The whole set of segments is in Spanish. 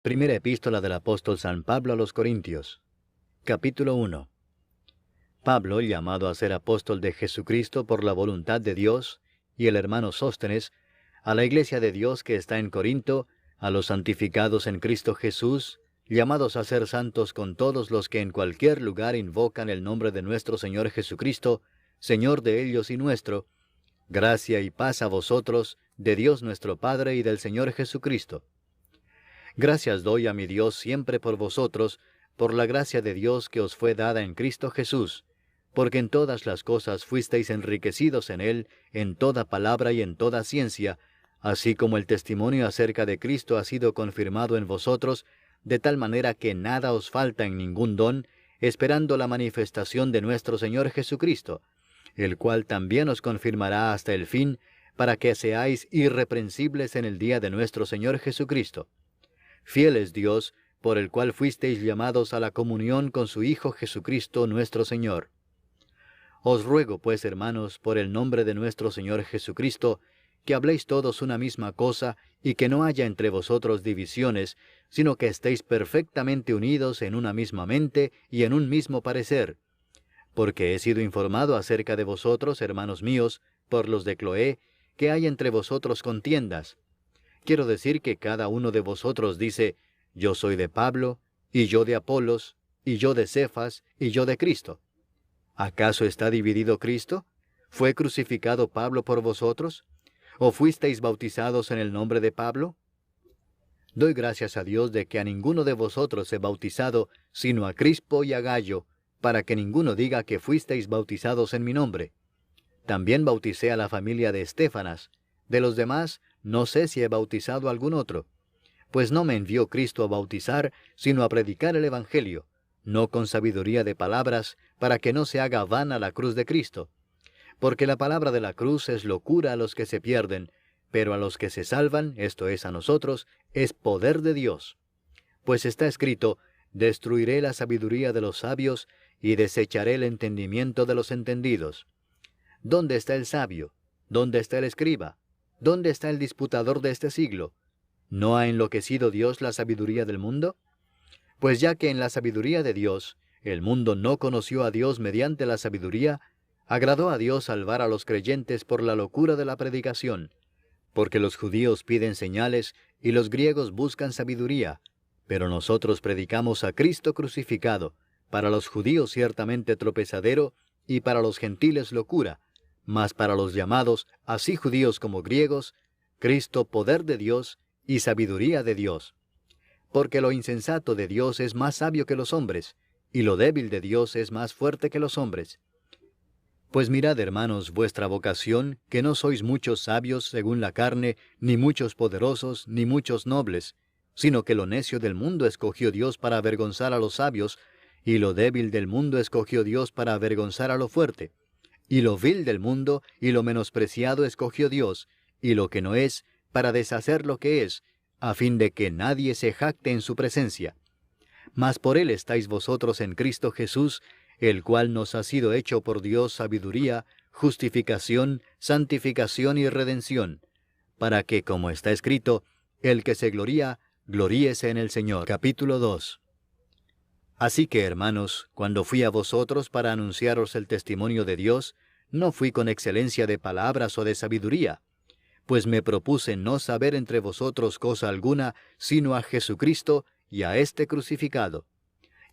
Primera epístola del apóstol San Pablo a los Corintios. Capítulo 1. Pablo, llamado a ser apóstol de Jesucristo por la voluntad de Dios, y el hermano Sóstenes, a la iglesia de Dios que está en Corinto, a los santificados en Cristo Jesús, llamados a ser santos con todos los que en cualquier lugar invocan el nombre de nuestro Señor Jesucristo, Señor de ellos y nuestro, gracia y paz a vosotros, de Dios nuestro Padre y del Señor Jesucristo. Gracias doy a mi Dios siempre por vosotros, por la gracia de Dios que os fue dada en Cristo Jesús, porque en todas las cosas fuisteis enriquecidos en Él, en toda palabra y en toda ciencia, así como el testimonio acerca de Cristo ha sido confirmado en vosotros, de tal manera que nada os falta en ningún don, esperando la manifestación de nuestro Señor Jesucristo, el cual también os confirmará hasta el fin, para que seáis irreprensibles en el día de nuestro Señor Jesucristo. Fiel es Dios, por el cual fuisteis llamados a la comunión con su Hijo Jesucristo nuestro Señor. Os ruego, pues, hermanos, por el nombre de nuestro Señor Jesucristo, que habléis todos una misma cosa, y que no haya entre vosotros divisiones, sino que estéis perfectamente unidos en una misma mente y en un mismo parecer. Porque he sido informado acerca de vosotros, hermanos míos, por los de Cloé, que hay entre vosotros contiendas. Quiero decir que cada uno de vosotros dice, yo soy de Pablo, y yo de Apolos, y yo de Cefas, y yo de Cristo. ¿Acaso está dividido Cristo? ¿Fue crucificado Pablo por vosotros? ¿O fuisteis bautizados en el nombre de Pablo? Doy gracias a Dios de que a ninguno de vosotros he bautizado, sino a Crispo y a Gayo, para que ninguno diga que fuisteis bautizados en mi nombre. También bauticé a la familia de Estéfanas. De los demás, no sé si he bautizado a algún otro. Pues no me envió Cristo a bautizar, sino a predicar el Evangelio, no con sabiduría de palabras, para que no se haga vana la cruz de Cristo. Porque la palabra de la cruz es locura a los que se pierden, pero a los que se salvan, esto es a nosotros, es poder de Dios. Pues está escrito, destruiré la sabiduría de los sabios, y desecharé el entendimiento de los entendidos. ¿Dónde está el sabio? ¿Dónde está el escriba? ¿Dónde está el disputador de este siglo? ¿No ha enloquecido Dios la sabiduría del mundo? Pues ya que en la sabiduría de Dios, el mundo no conoció a Dios mediante la sabiduría, agradó a Dios salvar a los creyentes por la locura de la predicación. Porque los judíos piden señales y los griegos buscan sabiduría, pero nosotros predicamos a Cristo crucificado, para los judíos ciertamente tropezadero y para los gentiles locura, mas para los llamados, así judíos como griegos, Cristo poder de Dios y sabiduría de Dios. Porque lo insensato de Dios es más sabio que los hombres, y lo débil de Dios es más fuerte que los hombres. Pues mirad, hermanos, vuestra vocación, que no sois muchos sabios según la carne, ni muchos poderosos, ni muchos nobles, sino que lo necio del mundo escogió Dios para avergonzar a los sabios, y lo débil del mundo escogió Dios para avergonzar a lo fuerte. Y lo vil del mundo y lo menospreciado escogió Dios, y lo que no es, para deshacer lo que es, a fin de que nadie se jacte en su presencia. Mas por él estáis vosotros en Cristo Jesús, el cual nos ha sido hecho por Dios sabiduría, justificación, santificación y redención, para que, como está escrito, el que se gloría, gloríese en el Señor. Capítulo 2. Así que, hermanos, cuando fui a vosotros para anunciaros el testimonio de Dios, no fui con excelencia de palabras o de sabiduría, pues me propuse no saber entre vosotros cosa alguna, sino a Jesucristo y a este crucificado.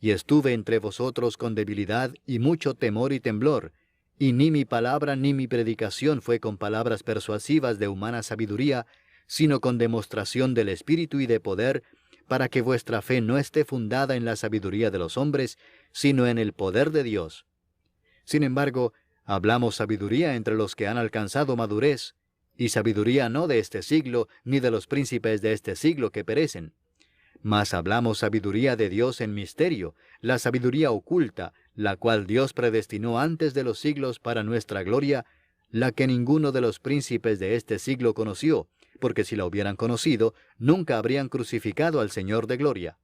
Y estuve entre vosotros con debilidad y mucho temor y temblor, y ni mi palabra ni mi predicación fue con palabras persuasivas de humana sabiduría, sino con demostración del Espíritu y de poder, para que vuestra fe no esté fundada en la sabiduría de los hombres, sino en el poder de Dios. Sin embargo, hablamos sabiduría entre los que han alcanzado madurez, y sabiduría no de este siglo, ni de los príncipes de este siglo que perecen. Mas hablamos sabiduría de Dios en misterio, la sabiduría oculta, la cual Dios predestinó antes de los siglos para nuestra gloria, la que ninguno de los príncipes de este siglo conoció, porque si la hubieran conocido, nunca habrían crucificado al Señor de gloria.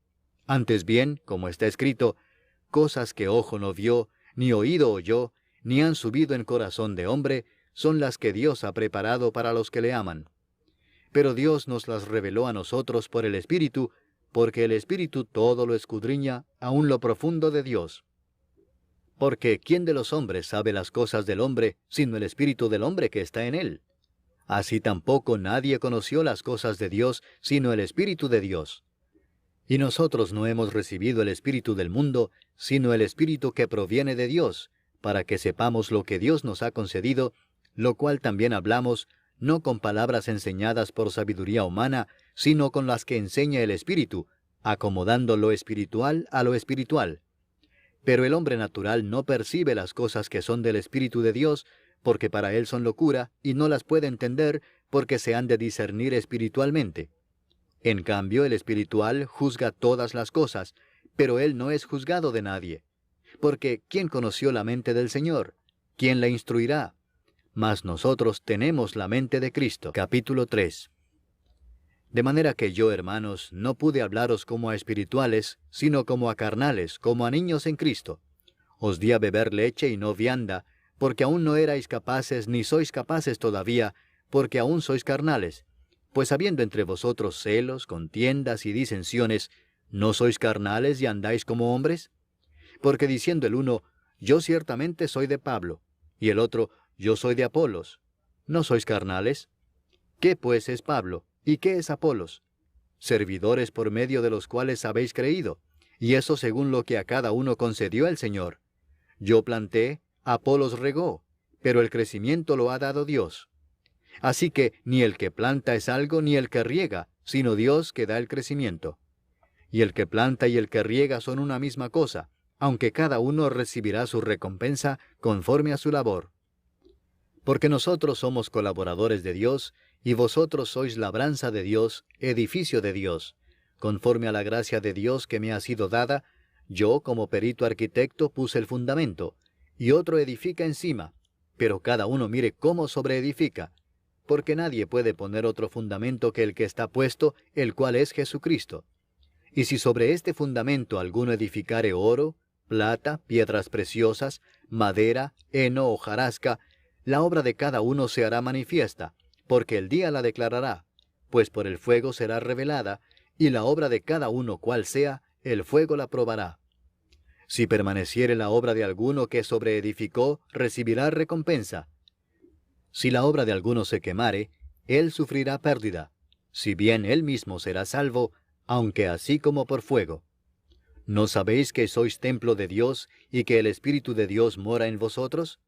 Antes bien, como está escrito, cosas que ojo no vio, ni oído oyó, ni han subido en corazón de hombre, son las que Dios ha preparado para los que le aman. Pero Dios nos las reveló a nosotros por el Espíritu, porque el Espíritu todo lo escudriña, aun lo profundo de Dios. Porque ¿quién de los hombres sabe las cosas del hombre, sino el Espíritu del hombre que está en él? Así tampoco nadie conoció las cosas de Dios, sino el Espíritu de Dios. Y nosotros no hemos recibido el Espíritu del mundo, sino el Espíritu que proviene de Dios, para que sepamos lo que Dios nos ha concedido, lo cual también hablamos, no con palabras enseñadas por sabiduría humana, sino con las que enseña el Espíritu, acomodando lo espiritual a lo espiritual. Pero el hombre natural no percibe las cosas que son del Espíritu de Dios, porque para él son locura, y no las puede entender, porque se han de discernir espiritualmente. En cambio, el espiritual juzga todas las cosas, pero él no es juzgado de nadie. Porque ¿quién conoció la mente del Señor? ¿Quién la instruirá? Mas nosotros tenemos la mente de Cristo. Capítulo 3. De manera que yo, hermanos, no pude hablaros como a espirituales, sino como a carnales, como a niños en Cristo. Os di a beber leche y no vianda, porque aún no erais capaces, ni sois capaces todavía, porque aún sois carnales. Pues habiendo entre vosotros celos, contiendas y disensiones, ¿no sois carnales y andáis como hombres? Porque diciendo el uno, yo ciertamente soy de Pablo, y el otro, yo soy de Apolos, ¿no sois carnales? ¿Qué pues es Pablo? ¿Y qué es Apolos? Servidores por medio de los cuales habéis creído, y eso según lo que a cada uno concedió el Señor. Yo planté, Apolos regó, pero el crecimiento lo ha dado Dios. Así que ni el que planta es algo, ni el que riega, sino Dios que da el crecimiento. Y el que planta y el que riega son una misma cosa, aunque cada uno recibirá su recompensa conforme a su labor. Porque nosotros somos colaboradores de Dios, y vosotros sois labranza de Dios, edificio de Dios. Conforme a la gracia de Dios que me ha sido dada, yo como perito arquitecto puse el fundamento, y otro edifica encima, pero cada uno mire cómo sobreedifica, porque nadie puede poner otro fundamento que el que está puesto, el cual es Jesucristo. Y si sobre este fundamento alguno edificare oro, plata, piedras preciosas, madera, heno o hojarasca, la obra de cada uno se hará manifiesta, porque el día la declarará, pues por el fuego será revelada, y la obra de cada uno cual sea, el fuego la probará. Si permaneciere la obra de alguno que sobreedificó, recibirá recompensa. Si la obra de alguno se quemare, él sufrirá pérdida, si bien él mismo será salvo, aunque así como por fuego. ¿No sabéis que sois templo de Dios, y que el Espíritu de Dios mora en vosotros?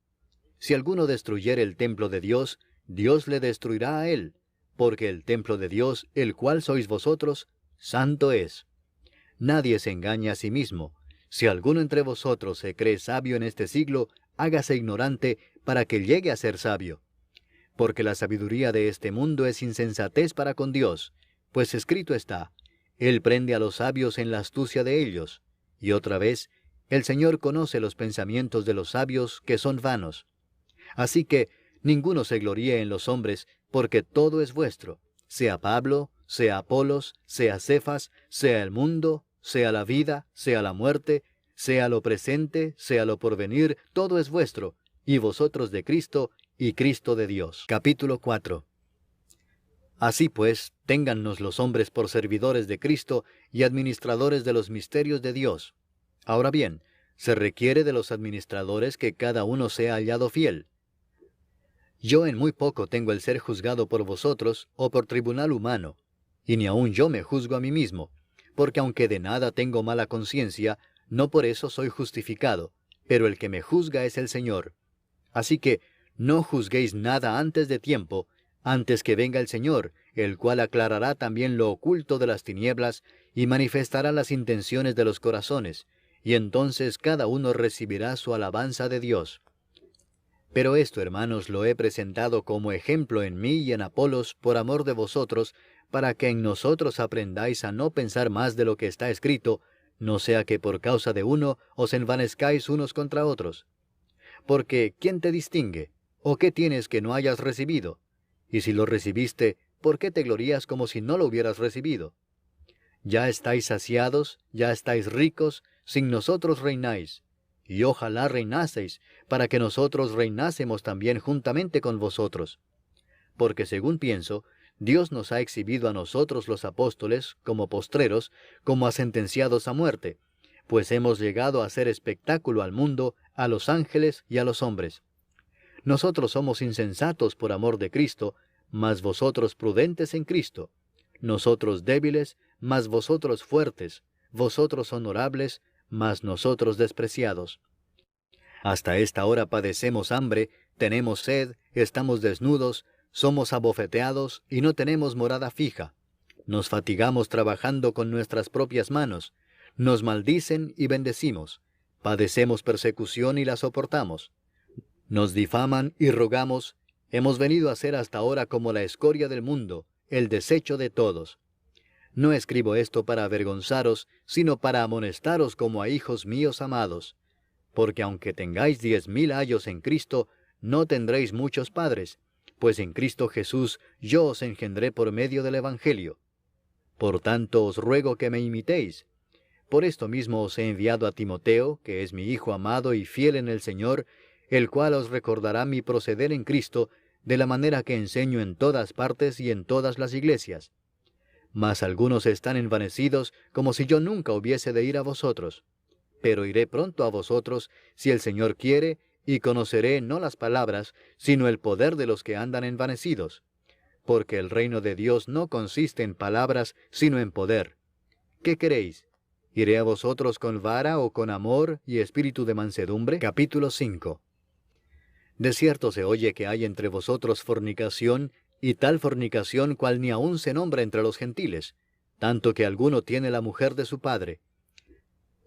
Si alguno destruyere el templo de Dios, Dios le destruirá a él, porque el templo de Dios, el cual sois vosotros, santo es. Nadie se engaña a sí mismo. Si alguno entre vosotros se cree sabio en este siglo, hágase ignorante para que llegue a ser sabio. Porque la sabiduría de este mundo es insensatez para con Dios, pues escrito está, Él prende a los sabios en la astucia de ellos. Y otra vez, el Señor conoce los pensamientos de los sabios que son vanos. Así que ninguno se gloríe en los hombres, porque todo es vuestro, sea Pablo, sea Apolos, sea Cefas, sea el mundo, sea la vida, sea la muerte, sea lo presente, sea lo porvenir, todo es vuestro, y vosotros de Cristo, y Cristo de Dios. Capítulo 4. Así pues, téngannos los hombres por servidores de Cristo y administradores de los misterios de Dios. Ahora bien, se requiere de los administradores que cada uno sea hallado fiel. Yo en muy poco tengo el ser juzgado por vosotros o por tribunal humano, y ni aun yo me juzgo a mí mismo, porque aunque de nada tengo mala conciencia, no por eso soy justificado, pero el que me juzga es el Señor. Así que no juzguéis nada antes de tiempo, antes que venga el Señor, el cual aclarará también lo oculto de las tinieblas y manifestará las intenciones de los corazones, y entonces cada uno recibirá su alabanza de Dios. Pero esto, hermanos, lo he presentado como ejemplo en mí y en Apolos por amor de vosotros, para que en nosotros aprendáis a no pensar más de lo que está escrito, no sea que por causa de uno os envanezcáis unos contra otros. Porque ¿quién te distingue? ¿O qué tienes que no hayas recibido? Y si lo recibiste, ¿por qué te glorías como si no lo hubieras recibido? Ya estáis saciados, ya estáis ricos, sin nosotros reináis. Y ojalá reinaseis, para que nosotros reinásemos también juntamente con vosotros. Porque según pienso, Dios nos ha exhibido a nosotros los apóstoles, como postreros, como a sentenciados a muerte, pues hemos llegado a hacer espectáculo al mundo, a los ángeles y a los hombres. Nosotros somos insensatos por amor de Cristo, mas vosotros prudentes en Cristo. Nosotros débiles, mas vosotros fuertes. Vosotros honorables, mas nosotros despreciados. Hasta esta hora padecemos hambre, tenemos sed, estamos desnudos, somos abofeteados y no tenemos morada fija. Nos fatigamos trabajando con nuestras propias manos. Nos maldicen y bendecimos. Padecemos persecución y la soportamos. Nos difaman y rogamos. Hemos venido a ser hasta ahora como la escoria del mundo, el desecho de todos. No escribo esto para avergonzaros, sino para amonestaros como a hijos míos amados. Porque aunque tengáis 10,000 años en Cristo, no tendréis muchos padres, pues en Cristo Jesús yo os engendré por medio del Evangelio. Por tanto os ruego que me imitéis. Por esto mismo os he enviado a Timoteo, que es mi hijo amado y fiel en el Señor, el cual os recordará mi proceder en Cristo, de la manera que enseño en todas partes y en todas las iglesias. Mas algunos están envanecidos, como si yo nunca hubiese de ir a vosotros. Pero iré pronto a vosotros, si el Señor quiere, y conoceré no las palabras, sino el poder de los que andan envanecidos. Porque el reino de Dios no consiste en palabras, sino en poder. ¿Qué queréis? ¿Iré a vosotros con vara o con amor y espíritu de mansedumbre? Capítulo 5. De cierto se oye que hay entre vosotros fornicación, y tal fornicación cual ni aun se nombra entre los gentiles, tanto que alguno tiene la mujer de su padre.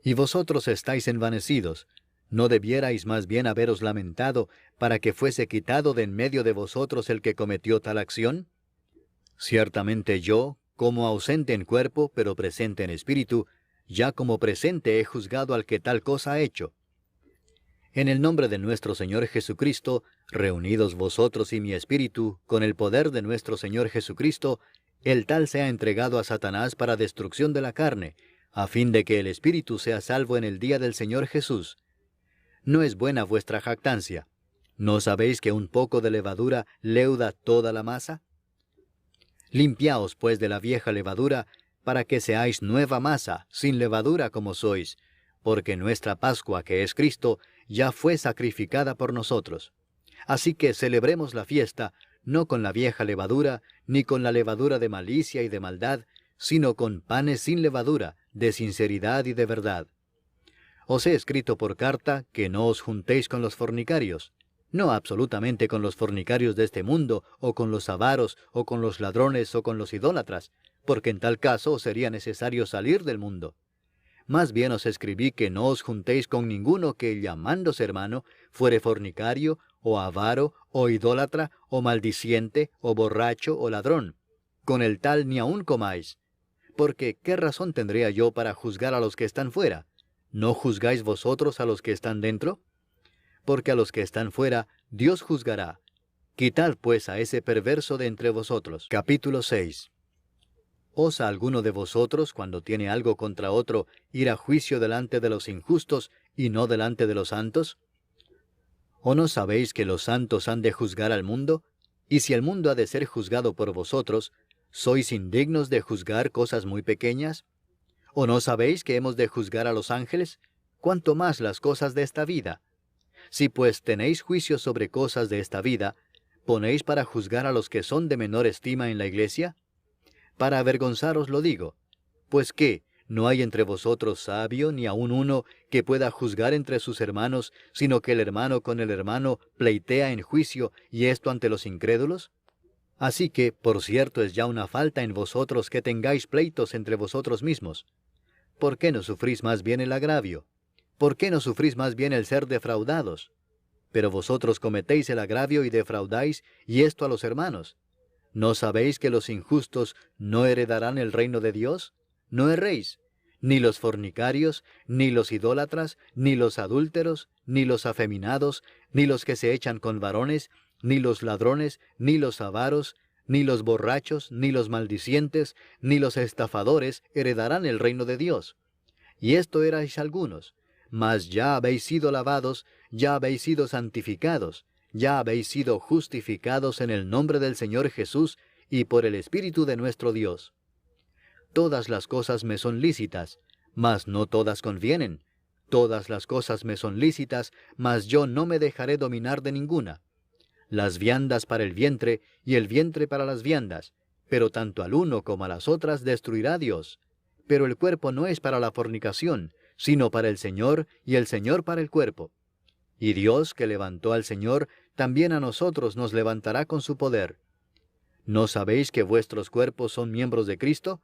Y vosotros estáis envanecidos. ¿No debierais más bien haberos lamentado para que fuese quitado de en medio de vosotros el que cometió tal acción? Ciertamente yo, como ausente en cuerpo, pero presente en espíritu, ya como presente he juzgado al que tal cosa ha hecho. En el nombre de nuestro Señor Jesucristo, reunidos vosotros y mi espíritu, con el poder de nuestro Señor Jesucristo, el tal sea entregado a Satanás para destrucción de la carne, a fin de que el espíritu sea salvo en el día del Señor Jesús. ¿No es buena vuestra jactancia? ¿No sabéis que un poco de levadura leuda toda la masa? Limpiaos pues de la vieja levadura, para que seáis nueva masa, sin levadura como sois, porque nuestra Pascua, que es Cristo, ya fue sacrificada por nosotros. Así que celebremos la fiesta, no con la vieja levadura, ni con la levadura de malicia y de maldad, sino con panes sin levadura, de sinceridad y de verdad. Os he escrito por carta que no os juntéis con los fornicarios, no absolutamente con los fornicarios de este mundo, o con los avaros, o con los ladrones, o con los idólatras, porque en tal caso os sería necesario salir del mundo. Más bien os escribí que no os juntéis con ninguno que, llamándose hermano, fuere fornicario, o avaro, o idólatra, o maldiciente, o borracho, o ladrón. Con el tal ni aun comáis. Porque, ¿qué razón tendría yo para juzgar a los que están fuera? ¿No juzgáis vosotros a los que están dentro? Porque a los que están fuera, Dios juzgará. Quitad pues a ese perverso de entre vosotros. Capítulo 6. ¿Osa alguno de vosotros, cuando tiene algo contra otro, ir a juicio delante de los injustos y no delante de los santos? ¿O no sabéis que los santos han de juzgar al mundo? Y si el mundo ha de ser juzgado por vosotros, ¿sois indignos de juzgar cosas muy pequeñas? ¿O no sabéis que hemos de juzgar a los ángeles? ¿Cuánto más las cosas de esta vida? Si pues tenéis juicio sobre cosas de esta vida, ¿ponéis para juzgar a los que son de menor estima en la iglesia? Para avergonzaros lo digo. Pues ¿qué? ¿No hay entre vosotros sabio, ni aun uno que pueda juzgar entre sus hermanos, sino que el hermano con el hermano pleitea en juicio, y esto ante los incrédulos? Así que, por cierto, es ya una falta en vosotros que tengáis pleitos entre vosotros mismos. ¿Por qué no sufrís más bien el agravio? ¿Por qué no sufrís más bien el ser defraudados? Pero vosotros cometéis el agravio y defraudáis, y esto a los hermanos. ¿No sabéis que los injustos no heredarán el reino de Dios? No erréis, ni los fornicarios, ni los idólatras, ni los adúlteros, ni los afeminados, ni los que se echan con varones, ni los ladrones, ni los avaros, ni los borrachos, ni los maldicientes, ni los estafadores heredarán el reino de Dios. Y esto erais algunos, mas ya habéis sido lavados, ya habéis sido santificados, ya habéis sido justificados en el nombre del Señor Jesús y por el Espíritu de nuestro Dios. Todas las cosas me son lícitas, mas no todas convienen. Todas las cosas me son lícitas, mas yo no me dejaré dominar de ninguna. Las viandas para el vientre, y el vientre para las viandas, pero tanto al uno como a las otras destruirá Dios. Pero el cuerpo no es para la fornicación, sino para el Señor, y el Señor para el cuerpo. Y Dios, que levantó al Señor, también a nosotros nos levantará con su poder. ¿No sabéis que vuestros cuerpos son miembros de Cristo?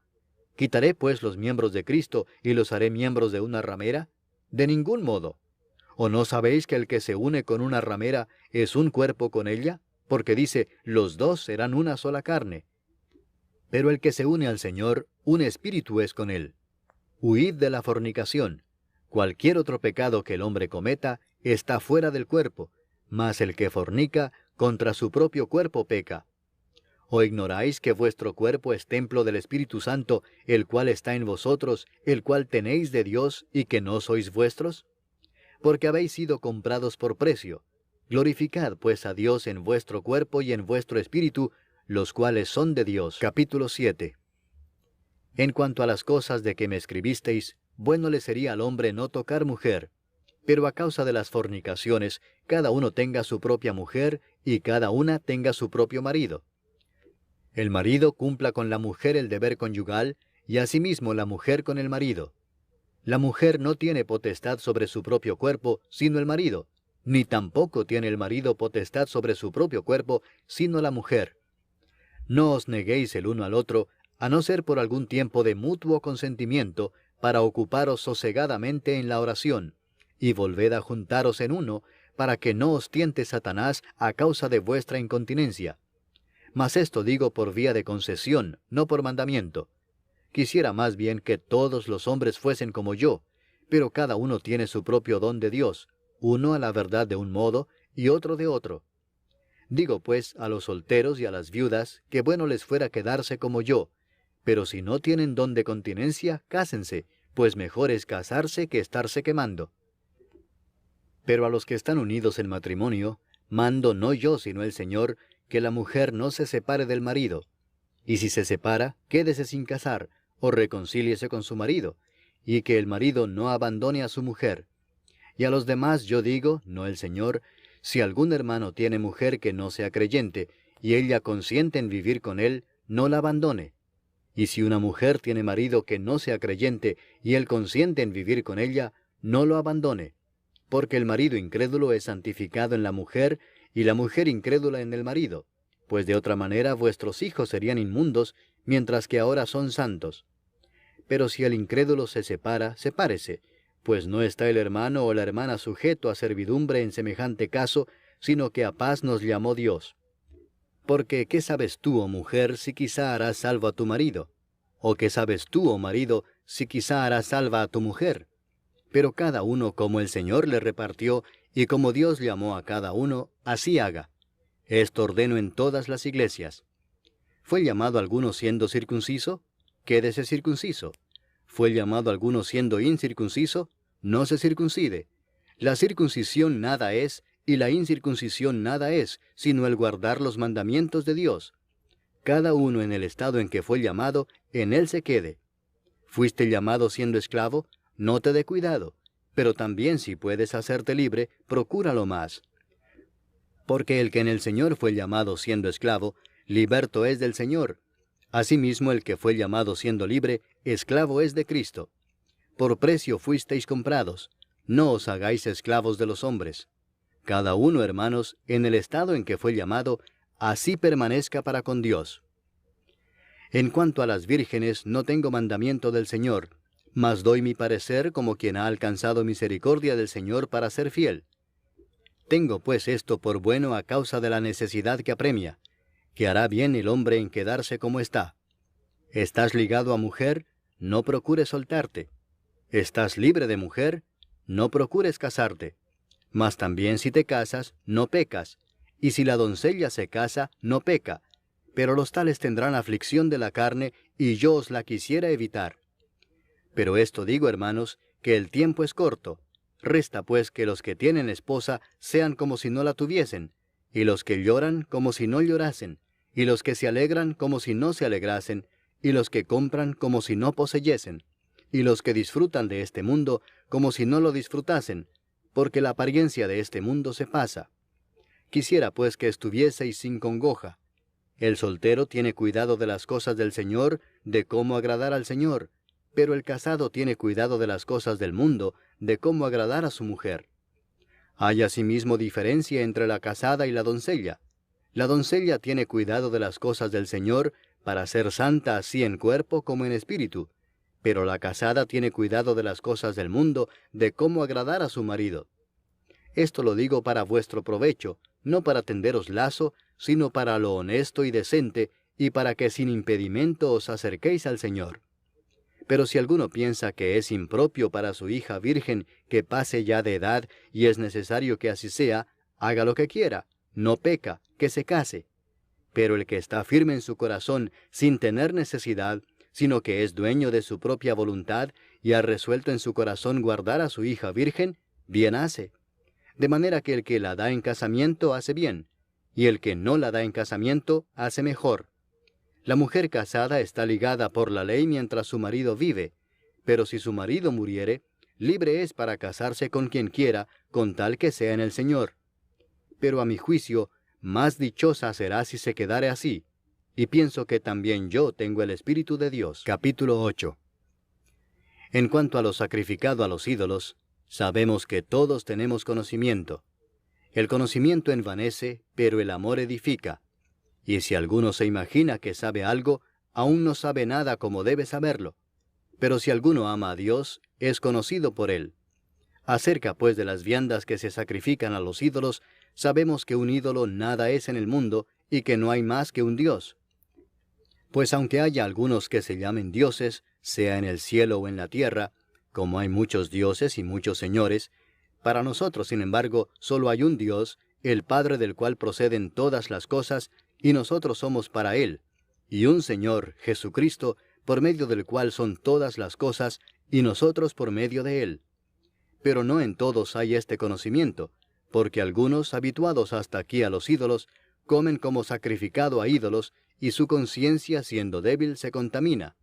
¿Quitaré pues los miembros de Cristo y los haré miembros de una ramera? De ningún modo. ¿O no sabéis que el que se une con una ramera es un cuerpo con ella? Porque dice, los dos serán una sola carne. Pero el que se une al Señor, un espíritu es con él. Huid de la fornicación. Cualquier otro pecado que el hombre cometa está fuera del cuerpo, mas el que fornica contra su propio cuerpo peca. ¿O ignoráis que vuestro cuerpo es templo del Espíritu Santo, el cual está en vosotros, el cual tenéis de Dios, y que no sois vuestros? Porque habéis sido comprados por precio. Glorificad pues a Dios en vuestro cuerpo y en vuestro espíritu, los cuales son de Dios. Capítulo 7. En cuanto a las cosas de que me escribisteis, bueno le sería al hombre no tocar mujer. Pero a causa de las fornicaciones, cada uno tenga su propia mujer, y cada una tenga su propio marido. El marido cumpla con la mujer el deber conyugal, y asimismo la mujer con el marido. La mujer no tiene potestad sobre su propio cuerpo, sino el marido, ni tampoco tiene el marido potestad sobre su propio cuerpo, sino la mujer. No os neguéis el uno al otro, a no ser por algún tiempo de mutuo consentimiento, para ocuparos sosegadamente en la oración, y volved a juntaros en uno, para que no os tiente Satanás a causa de vuestra incontinencia. Mas esto digo por vía de concesión, no por mandamiento. Quisiera más bien que todos los hombres fuesen como yo, pero cada uno tiene su propio don de Dios, uno a la verdad de un modo, y otro de otro. Digo pues a los solteros y a las viudas, que bueno les fuera quedarse como yo, pero si no tienen don de continencia, cásense, pues mejor es casarse que estarse quemando. Pero a los que están unidos en matrimonio, mando no yo sino el Señor, que la mujer no se separe del marido, y si se separa, quédese sin casar, o reconcíliese con su marido, y que el marido no abandone a su mujer. Y a los demás yo digo, no el Señor, si algún hermano tiene mujer que no sea creyente, y ella consiente en vivir con él, no la abandone. Y si una mujer tiene marido que no sea creyente, y él consiente en vivir con ella, no lo abandone. Porque el marido incrédulo es santificado en la mujer, y la mujer incrédula en el marido, pues de otra manera vuestros hijos serían inmundos, mientras que ahora son santos. Pero si el incrédulo se separa, sepárese, pues no está el hermano o la hermana sujeto a servidumbre en semejante caso, sino que a paz nos llamó Dios. Porque, ¿qué sabes tú, oh mujer, si quizá harás salvo a tu marido? ¿O qué sabes tú, oh marido, si quizá harás salva a tu mujer? Pero cada uno como el Señor le repartió, y como Dios llamó a cada uno, así haga. Esto ordeno en todas las iglesias. ¿Fue llamado alguno siendo circunciso? Quédese circunciso. ¿Fue llamado alguno siendo incircunciso? No se circuncide. La circuncisión nada es, y la incircuncisión nada es, sino el guardar los mandamientos de Dios. Cada uno en el estado en que fue llamado, en él se quede. ¿Fuiste llamado siendo esclavo? No te dé cuidado. Pero también si puedes hacerte libre, procúralo más. Porque el que en el Señor fue llamado siendo esclavo, liberto es del Señor. Asimismo el que fue llamado siendo libre, esclavo es de Cristo. Por precio fuisteis comprados. No os hagáis esclavos de los hombres. Cada uno, hermanos, en el estado en que fue llamado, así permanezca para con Dios. En cuanto a las vírgenes, no tengo mandamiento del Señor, mas doy mi parecer como quien ha alcanzado misericordia del Señor para ser fiel. Tengo pues esto por bueno a causa de la necesidad que apremia, que hará bien el hombre en quedarse como está. ¿Estás ligado a mujer? No procures soltarte. ¿Estás libre de mujer? No procures casarte. Mas también si te casas, no pecas. Y si la doncella se casa, no peca. Pero los tales tendrán aflicción de la carne, y yo os la quisiera evitar. Pero esto digo, hermanos, que el tiempo es corto. Resta pues que los que tienen esposa sean como si no la tuviesen, y los que lloran como si no llorasen, y los que se alegran como si no se alegrasen, y los que compran como si no poseyesen, y los que disfrutan de este mundo como si no lo disfrutasen, porque la apariencia de este mundo se pasa. Quisiera pues que estuvieseis sin congoja. El soltero tiene cuidado de las cosas del Señor, de cómo agradar al Señor, pero el casado tiene cuidado de las cosas del mundo, de cómo agradar a su mujer. Hay asimismo diferencia entre la casada y la doncella. La doncella tiene cuidado de las cosas del Señor, para ser santa así en cuerpo como en espíritu, pero la casada tiene cuidado de las cosas del mundo, de cómo agradar a su marido. Esto lo digo para vuestro provecho, no para tenderos lazo, sino para lo honesto y decente, y para que sin impedimento os acerquéis al Señor. Pero si alguno piensa que es impropio para su hija virgen que pase ya de edad y es necesario que así sea, haga lo que quiera, no peca, que se case. Pero el que está firme en su corazón sin tener necesidad, sino que es dueño de su propia voluntad y ha resuelto en su corazón guardar a su hija virgen, bien hace. De manera que el que la da en casamiento hace bien, y el que no la da en casamiento hace mejor. La mujer casada está ligada por la ley mientras su marido vive, pero si su marido muriere, libre es para casarse con quien quiera, con tal que sea en el Señor. Pero a mi juicio, más dichosa será si se quedare así, y pienso que también yo tengo el Espíritu de Dios. Capítulo 8. En cuanto a lo sacrificado a los ídolos, sabemos que todos tenemos conocimiento. El conocimiento envanece, pero el amor edifica. Y si alguno se imagina que sabe algo, aún no sabe nada como debe saberlo. Pero si alguno ama a Dios, es conocido por él. Acerca pues de las viandas que se sacrifican a los ídolos, sabemos que un ídolo nada es en el mundo, y que no hay más que un Dios. Pues aunque haya algunos que se llamen dioses, sea en el cielo o en la tierra, como hay muchos dioses y muchos señores, para nosotros, sin embargo, solo hay un Dios, el Padre del cual proceden todas las cosas, y nosotros somos para Él, y un Señor, Jesucristo, por medio del cual son todas las cosas, y nosotros por medio de Él. Pero no en todos hay este conocimiento, porque algunos, habituados hasta aquí a los ídolos, comen como sacrificado a ídolos, y su conciencia, siendo débil, se contamina.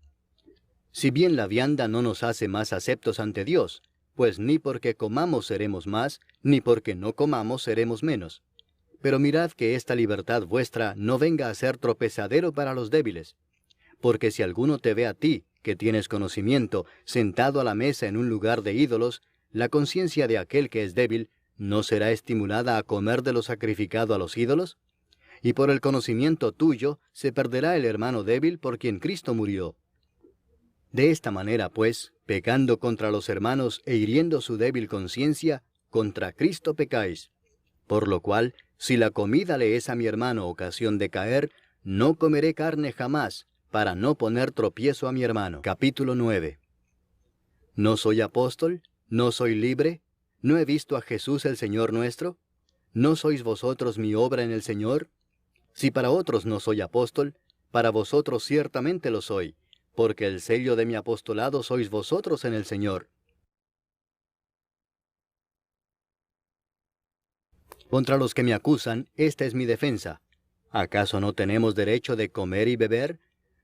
Si bien la vianda no nos hace más aceptos ante Dios, pues ni porque comamos seremos más, ni porque no comamos seremos menos. Pero mirad que esta libertad vuestra no venga a ser tropezadero para los débiles. Porque si alguno te ve a ti, que tienes conocimiento, sentado a la mesa en un lugar de ídolos, la conciencia de aquel que es débil, ¿no será estimulada a comer de lo sacrificado a los ídolos? Y por el conocimiento tuyo se perderá el hermano débil por quien Cristo murió. De esta manera, pues, pecando contra los hermanos e hiriendo su débil conciencia, contra Cristo pecáis. Por lo cual, si la comida le es a mi hermano ocasión de caer, no comeré carne jamás, para no poner tropiezo a mi hermano. Capítulo 9. ¿No soy apóstol? ¿No soy libre? ¿No he visto a Jesús el Señor nuestro? ¿No sois vosotros mi obra en el Señor? Si para otros no soy apóstol, para vosotros ciertamente lo soy, porque el sello de mi apostolado sois vosotros en el Señor. Contra los que me acusan, esta es mi defensa. ¿Acaso no tenemos derecho de comer y beber?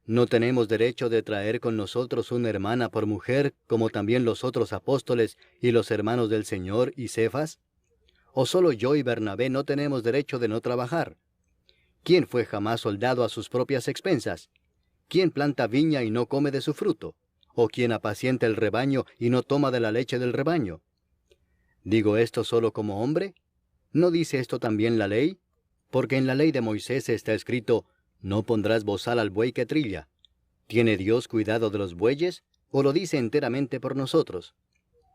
¿No tenemos derecho de traer con nosotros una hermana por mujer, como también los otros apóstoles y los hermanos del Señor y Cefas? ¿O solo yo y Bernabé no tenemos derecho de no trabajar? ¿Quién fue jamás soldado a sus propias expensas? ¿Quién planta viña y no come de su fruto? ¿O quién apacienta el rebaño y no toma de la leche del rebaño? ¿Digo esto solo como hombre? ¿No dice esto también la ley? Porque en la ley de Moisés está escrito, no pondrás bozal al buey que trilla. ¿Tiene Dios cuidado de los bueyes, o lo dice enteramente por nosotros?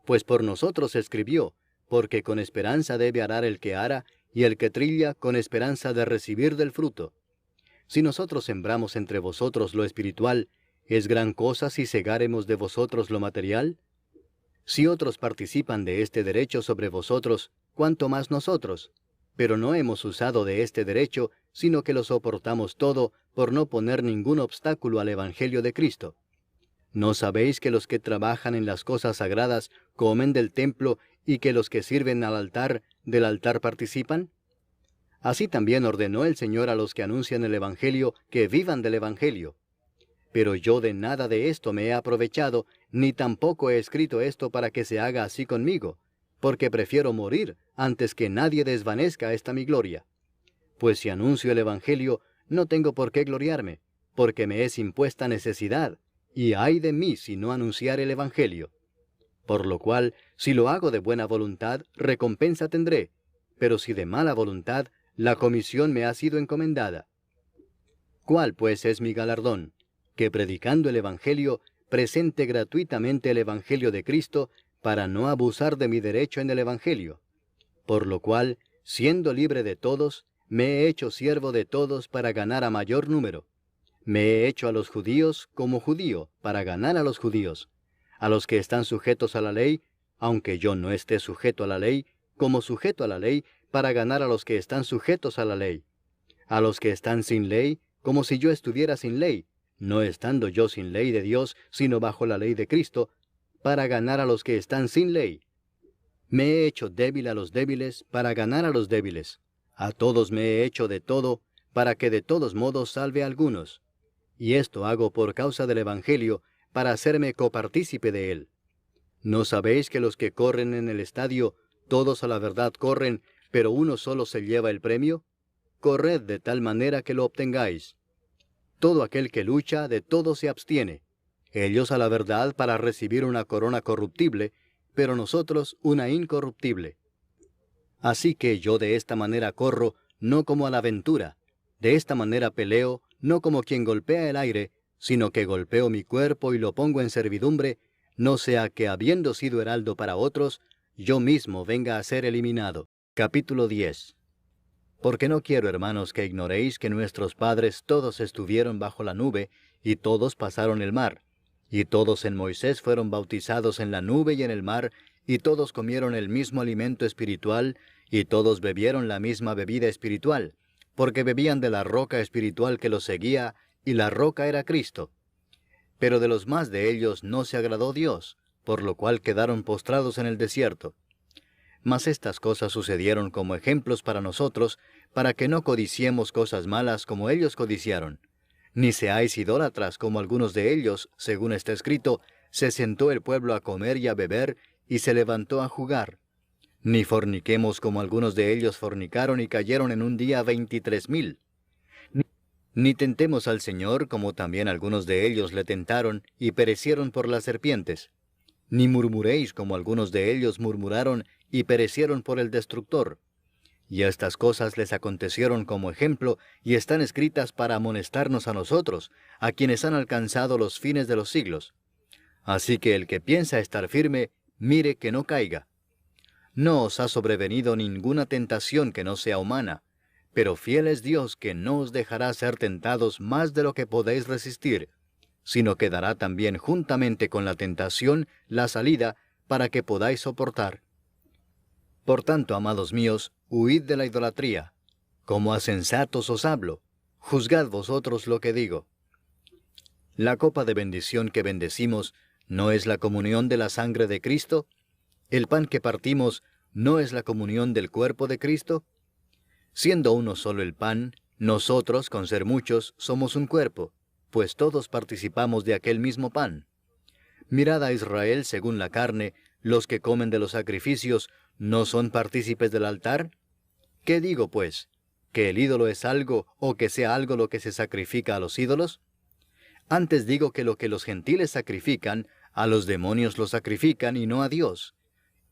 Pues por nosotros escribió, porque con esperanza debe arar el que ara, y el que trilla con esperanza de recibir del fruto. Si nosotros sembramos entre vosotros lo espiritual, ¿es gran cosa si segáremos de vosotros lo material? Si otros participan de este derecho sobre vosotros, ¿cuánto más nosotros? Pero no hemos usado de este derecho, sino que lo soportamos todo, por no poner ningún obstáculo al Evangelio de Cristo. ¿No sabéis que los que trabajan en las cosas sagradas comen del templo, y que los que sirven al altar, del altar participan? Así también ordenó el Señor a los que anuncian el Evangelio que vivan del Evangelio. Pero yo de nada de esto me he aprovechado, ni tampoco he escrito esto para que se haga así conmigo, porque prefiero morir antes que nadie desvanezca esta mi gloria. Pues si anuncio el Evangelio, no tengo por qué gloriarme, porque me es impuesta necesidad, y ay de mí si no anunciar el Evangelio. Por lo cual, si lo hago de buena voluntad, recompensa tendré, pero si de mala voluntad, la comisión me ha sido encomendada. ¿Cuál pues es mi galardón? Que predicando el Evangelio, presente gratuitamente el Evangelio de Cristo, para no abusar de mi derecho en el Evangelio. Por lo cual, siendo libre de todos, me he hecho siervo de todos para ganar a mayor número. Me he hecho a los judíos como judío, para ganar a los judíos. A los que están sujetos a la ley, aunque yo no esté sujeto a la ley, como sujeto a la ley, para ganar a los que están sujetos a la ley. A los que están sin ley, como si yo estuviera sin ley, no estando yo sin ley de Dios, sino bajo la ley de Cristo, para ganar a los que están sin ley. Me he hecho débil a los débiles, para ganar a los débiles. A todos me he hecho de todo, para que de todos modos salve a algunos. Y esto hago por causa del Evangelio, para hacerme copartícipe de él. ¿No sabéis que los que corren en el estadio, todos a la verdad corren, pero uno solo se lleva el premio? Corred de tal manera que lo obtengáis. Todo aquel que lucha, de todo se abstiene. Ellos a la verdad para recibir una corona corruptible, pero nosotros una incorruptible. Así que yo de esta manera corro, no como a la aventura. De esta manera peleo, no como quien golpea el aire, sino que golpeo mi cuerpo y lo pongo en servidumbre, no sea que habiendo sido heraldo para otros, yo mismo venga a ser eliminado. Capítulo 10. Porque no quiero, hermanos, que ignoréis que nuestros padres todos estuvieron bajo la nube, y todos pasaron el mar, y todos en Moisés fueron bautizados en la nube y en el mar, y todos comieron el mismo alimento espiritual, y todos bebieron la misma bebida espiritual, porque bebían de la roca espiritual que los seguía, y la roca era Cristo. Pero de los más de ellos no se agradó Dios, por lo cual quedaron postrados en el desierto. Mas estas cosas sucedieron como ejemplos para nosotros, para que no codiciemos cosas malas como ellos codiciaron. Ni seáis idólatras como algunos de ellos, según está escrito, se sentó el pueblo a comer y a beber, y se levantó a jugar. Ni forniquemos como algunos de ellos fornicaron y cayeron en un día 23,000. Ni tentemos al Señor como también algunos de ellos le tentaron y perecieron por las serpientes. Ni murmuréis como algunos de ellos murmuraron y perecieron por el destructor. Y estas cosas les acontecieron como ejemplo y están escritas para amonestarnos a nosotros, a quienes han alcanzado los fines de los siglos. Así que el que piensa estar firme, mire que no caiga. No os ha sobrevenido ninguna tentación que no sea humana, pero fiel es Dios que no os dejará ser tentados más de lo que podéis resistir, sino que dará también juntamente con la tentación la salida para que podáis soportar. Por tanto, amados míos, huid de la idolatría. Como a sensatos os hablo, juzgad vosotros lo que digo. La copa de bendición que bendecimos, ¿no es la comunión de la sangre de Cristo? ¿El pan que partimos, no es la comunión del cuerpo de Cristo? Siendo uno solo el pan, nosotros, con ser muchos, somos un cuerpo, pues todos participamos de aquel mismo pan. Mirad a Israel según la carne, los que comen de los sacrificios, ¿no son partícipes del altar? ¿Qué digo, pues? ¿Que el ídolo es algo, o que sea algo lo que se sacrifica a los ídolos? Antes digo que lo que los gentiles sacrifican, a los demonios lo sacrifican y no a Dios.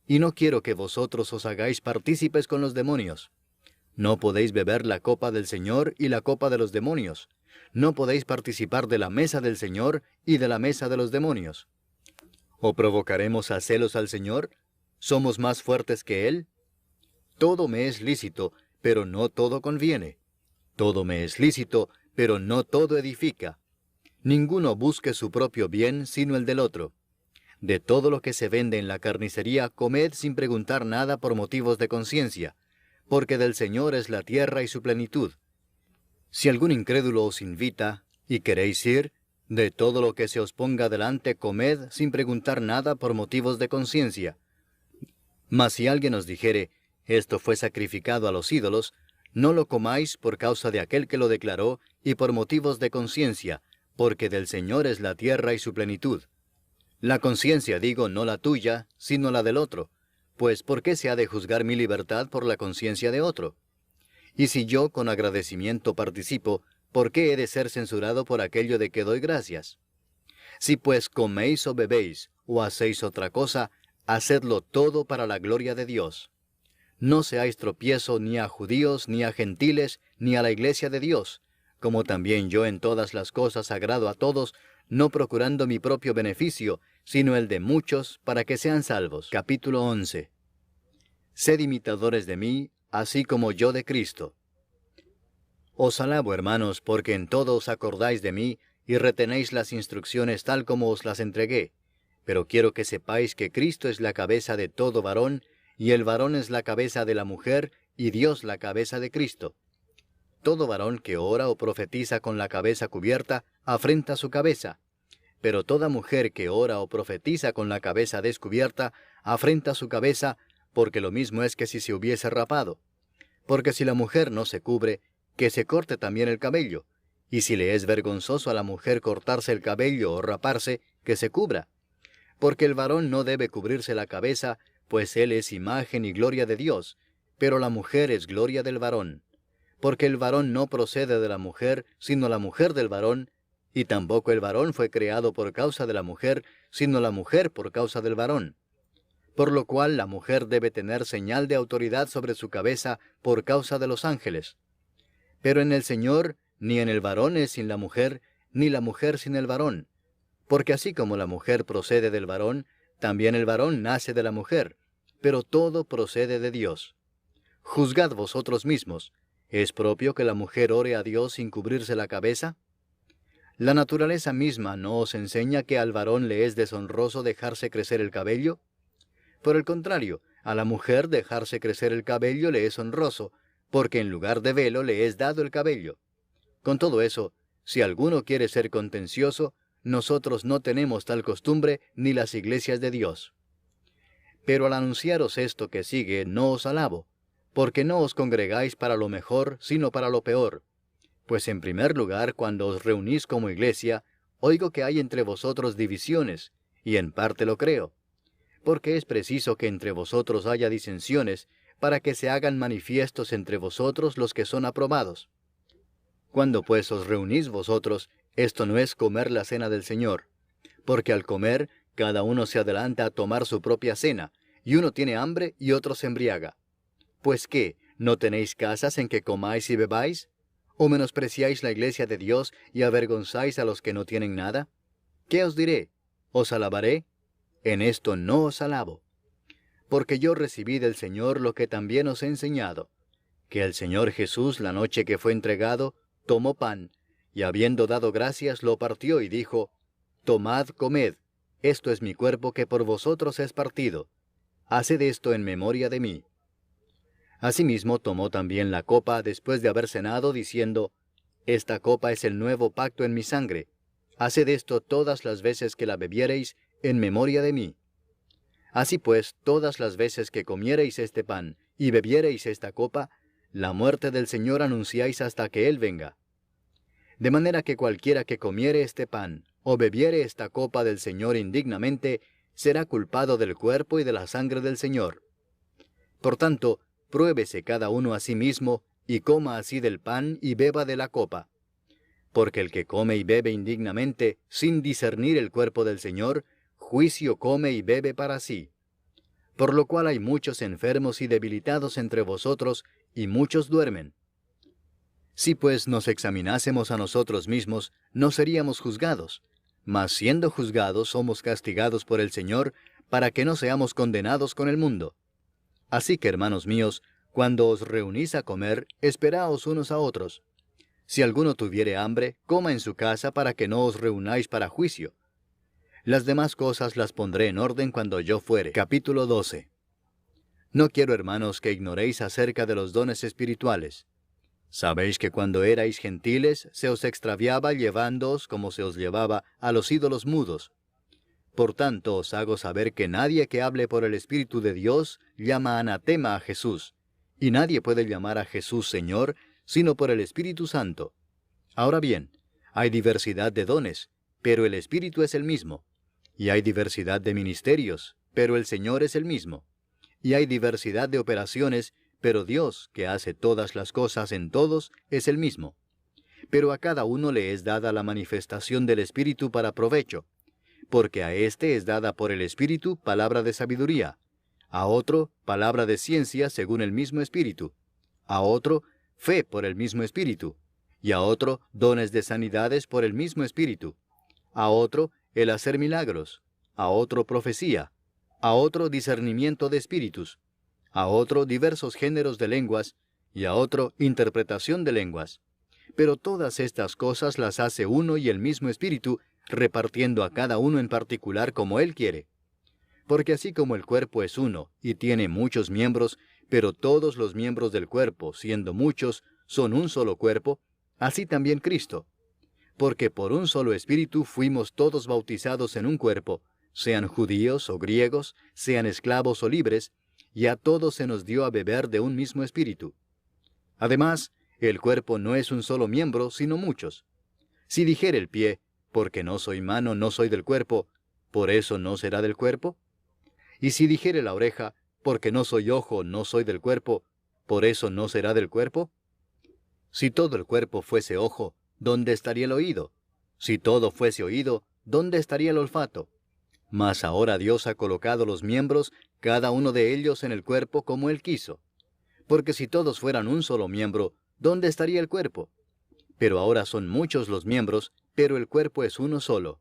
Y no quiero que vosotros os hagáis partícipes con los demonios. No podéis beber la copa del Señor y la copa de los demonios. No podéis participar de la mesa del Señor y de la mesa de los demonios. ¿O provocaremos a celos al Señor? ¿Somos más fuertes que Él? Todo me es lícito, pero no todo conviene. Todo me es lícito, pero no todo edifica. Ninguno busque su propio bien, sino el del otro. De todo lo que se vende en la carnicería, comed sin preguntar nada por motivos de conciencia, porque del Señor es la tierra y su plenitud. Si algún incrédulo os invita, y queréis ir, de todo lo que se os ponga delante comed sin preguntar nada por motivos de conciencia. Mas si alguien os dijere, esto fue sacrificado a los ídolos, No lo comáis por causa de aquel que lo declaró, y por motivos de conciencia, porque del Señor es la tierra y su plenitud. La conciencia, digo, no la tuya, sino la del otro. Pues, ¿por qué se ha de juzgar mi libertad por la conciencia de otro? Y si yo con agradecimiento participo, ¿por qué he de ser censurado por aquello de que doy gracias? Si pues coméis o bebéis, o hacéis otra cosa, hacedlo todo para la gloria de Dios. No seáis tropiezo ni a judíos, ni a gentiles, ni a la iglesia de Dios, como también yo en todas las cosas agrado a todos, no procurando mi propio beneficio, sino el de muchos, para que sean salvos. Capítulo 11. Sed imitadores de mí, así como yo de Cristo. Os alabo, hermanos, porque en todo os acordáis de mí, y retenéis las instrucciones tal como os las entregué. Pero quiero que sepáis que Cristo es la cabeza de todo varón, y el varón es la cabeza de la mujer, y Dios la cabeza de Cristo. Todo varón que ora o profetiza con la cabeza cubierta, afrenta su cabeza. Pero toda mujer que ora o profetiza con la cabeza descubierta, afrenta su cabeza, porque lo mismo es que si se hubiese rapado. Porque si la mujer no se cubre, que se corte también el cabello. Y si le es vergonzoso a la mujer cortarse el cabello o raparse, que se cubra. Porque el varón no debe cubrirse la cabeza, pues él es imagen y gloria de Dios, pero la mujer es gloria del varón. Porque el varón no procede de la mujer, sino la mujer del varón, y tampoco el varón fue creado por causa de la mujer, sino la mujer por causa del varón. Por lo cual la mujer debe tener señal de autoridad sobre su cabeza por causa de los ángeles. Pero en el Señor, ni en el varón es sin la mujer, ni la mujer sin el varón. Porque así como la mujer procede del varón, también el varón nace de la mujer, pero todo procede de Dios. Juzgad vosotros mismos, ¿es propio que la mujer ore a Dios sin cubrirse la cabeza? ¿La naturaleza misma no os enseña que al varón le es deshonroso dejarse crecer el cabello? Por el contrario, a la mujer dejarse crecer el cabello le es honroso, porque en lugar de velo le es dado el cabello. Con todo eso, si alguno quiere ser contencioso, nosotros no tenemos tal costumbre ni las iglesias de Dios. Pero al anunciaros esto que sigue, no os alabo, porque no os congregáis para lo mejor, sino para lo peor. Pues en primer lugar, cuando os reunís como iglesia, oigo que hay entre vosotros divisiones, y en parte lo creo. Porque es preciso que entre vosotros haya disensiones, para que se hagan manifiestos entre vosotros los que son aprobados. Cuando pues os reunís vosotros, esto no es comer la cena del Señor, porque al comer, cada uno se adelanta a tomar su propia cena, y uno tiene hambre y otro se embriaga. Pues ¿qué? ¿No tenéis casas en que comáis y bebáis? ¿O menospreciáis la iglesia de Dios y avergonzáis a los que no tienen nada? ¿Qué os diré? ¿Os alabaré? En esto no os alabo. Porque yo recibí del Señor lo que también os he enseñado, que el Señor Jesús, la noche que fue entregado, tomó pan, y habiendo dado gracias, lo partió y dijo, Tomad, comed, esto es mi cuerpo que por vosotros es partido. Haced esto en memoria de mí. Asimismo tomó también la copa después de haber cenado, diciendo, Esta copa es el nuevo pacto en mi sangre. Haced esto todas las veces que la bebiereis, en memoria de mí. Así pues, todas las veces que comiereis este pan y bebiereis esta copa, la muerte del Señor anunciáis hasta que Él venga. De manera que cualquiera que comiere este pan o bebiere esta copa del Señor indignamente, será culpado del cuerpo y de la sangre del Señor. Por tanto, pruébese cada uno a sí mismo, y coma así del pan y beba de la copa. Porque el que come y bebe indignamente, sin discernir el cuerpo del Señor, juicio come y bebe para sí. Por lo cual hay muchos enfermos y debilitados entre vosotros, y muchos duermen. Si pues nos examinásemos a nosotros mismos, no seríamos juzgados, mas siendo juzgados somos castigados por el Señor, para que no seamos condenados con el mundo. Así que, hermanos míos, cuando os reunís a comer, esperaos unos a otros. Si alguno tuviere hambre, coma en su casa para que no os reunáis para juicio. Las demás cosas las pondré en orden cuando yo fuere. Capítulo 12. No quiero, hermanos, que ignoréis acerca de los dones espirituales. Sabéis que cuando erais gentiles, se os extraviaba llevándoos, como se os llevaba, a los ídolos mudos. Por tanto, os hago saber que nadie que hable por el Espíritu de Dios llama anatema a Jesús, y nadie puede llamar a Jesús Señor sino por el Espíritu Santo. Ahora bien, hay diversidad de dones, pero el Espíritu es el mismo. Y hay diversidad de ministerios, pero el Señor es el mismo. Y hay diversidad de operaciones, pero Dios, que hace todas las cosas en todos, es el mismo. Pero a cada uno le es dada la manifestación del Espíritu para provecho, porque a éste es dada por el Espíritu palabra de sabiduría, a otro palabra de ciencia según el mismo Espíritu, a otro fe por el mismo Espíritu, y a otro dones de sanidades por el mismo Espíritu, a otro el hacer milagros, a otro profecía, a otro discernimiento de espíritus, a otro diversos géneros de lenguas, y a otro interpretación de lenguas. Pero todas estas cosas las hace uno y el mismo Espíritu, repartiendo a cada uno en particular como Él quiere. Porque así como el cuerpo es uno y tiene muchos miembros, pero todos los miembros del cuerpo, siendo muchos, son un solo cuerpo, así también Cristo. Porque por un solo Espíritu fuimos todos bautizados en un cuerpo, sean judíos o griegos, sean esclavos o libres, y a todos se nos dio a beber de un mismo Espíritu. Además, el cuerpo no es un solo miembro, sino muchos. Si dijere el pie, porque no soy mano, no soy del cuerpo, ¿por eso no será del cuerpo? Y si dijere la oreja, porque no soy ojo, no soy del cuerpo, ¿por eso no será del cuerpo? Si todo el cuerpo fuese ojo, ¿dónde estaría el oído? Si todo fuese oído, ¿dónde estaría el olfato? Mas ahora Dios ha colocado los miembros, cada uno de ellos en el cuerpo como Él quiso. Porque si todos fueran un solo miembro, ¿dónde estaría el cuerpo? Pero ahora son muchos los miembros, pero el cuerpo es uno solo.